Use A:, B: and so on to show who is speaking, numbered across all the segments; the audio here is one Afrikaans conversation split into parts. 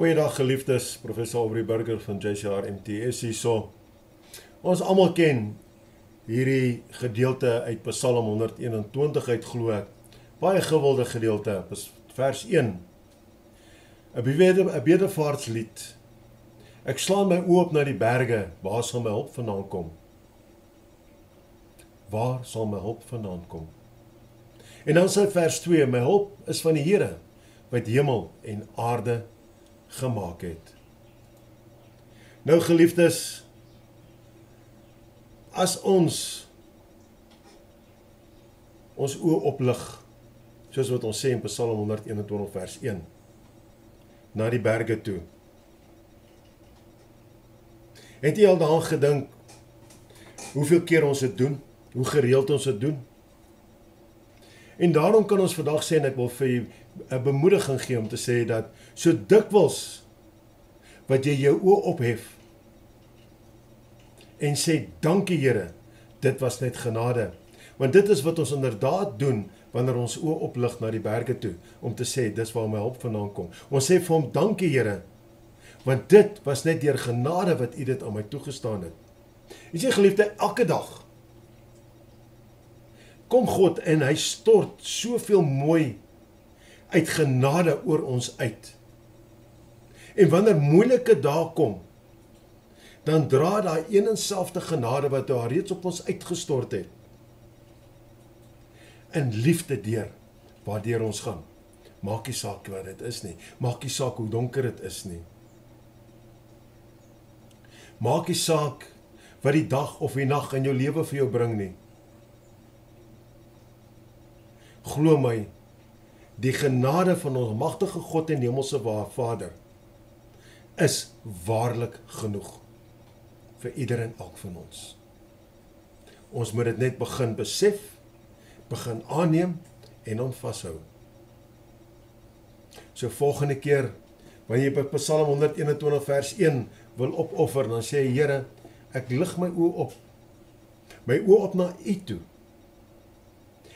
A: Goeiedag geliefdes, Professor Aubrey Burger van JCR MTS hierso. Ons almal ken hierdie gedeelte uit Psalm 121 uit glo ek. Baie gewilde gedeelte, vers 1. 'n bedevaartslied. Ek slaan my oë op na die berge, waar sal my hulp vandaan kom? Waar sal my hulp vandaan kom? En dan sê vers 2, my hulp is van die Here, wat hemel en aarde gemaak het. Nou geliefdes, as ons oë oplig, soos wat ons sê in Psalm 121 vers 1, na die berge toe. Het jy al daaraan gedink, hoeveel keer ons dit doen, hoe gereeld ons dit doen? En daarom kan ons vandag sê, en ek wil vir jy 'n bemoediging gee om te sê dat, so dikwels wat jy jou oë ophef, en sê, dankie Here, dit was net genade. Want dit is wat ons inderdaad doen, wanneer ons oë oplig na die berge toe, om te sê, dis waar my hulp vandaan kom. Ons sê vir hom, dankie Here, want dit was net deur genade wat U dit aan my toegestaan het. Jy sê geliefde, elke dag kom God en hy stort soveel mooi uit genade oor ons uit. En wanneer moeilike dae kom, dan dra daai een en selfde genade wat daar reeds op ons uitgestort het, in liefde deur, waardeur ons gaan. Maak nie saak wat dit is nie, maak nie saak hoe donker dit is nie. Maak nie saak wat die dag of die nag in jou lewe vir jou bring nie. Glo my, die genade van ons magtige God en hemelse Vader is waarlik genoeg vir ieder en elk van ons. Ons moet dit net begin besef, begin aanneem en hom vashou. So volgende keer, wanneer jy by Psalm 121 vers 1 wil opoffer, dan sê jy, Here, ek lig my oë op na U toe.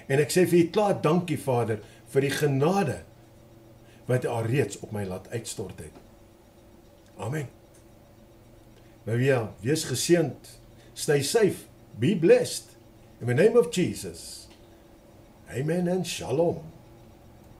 A: En ek sê vir U klaar dankie Vader, vir die genade wat U alreeds op my laat uitstort het. Amen. Nou ja, wees geseënd, stay safe, be blessed, in the name of Jesus. Amen and shalom.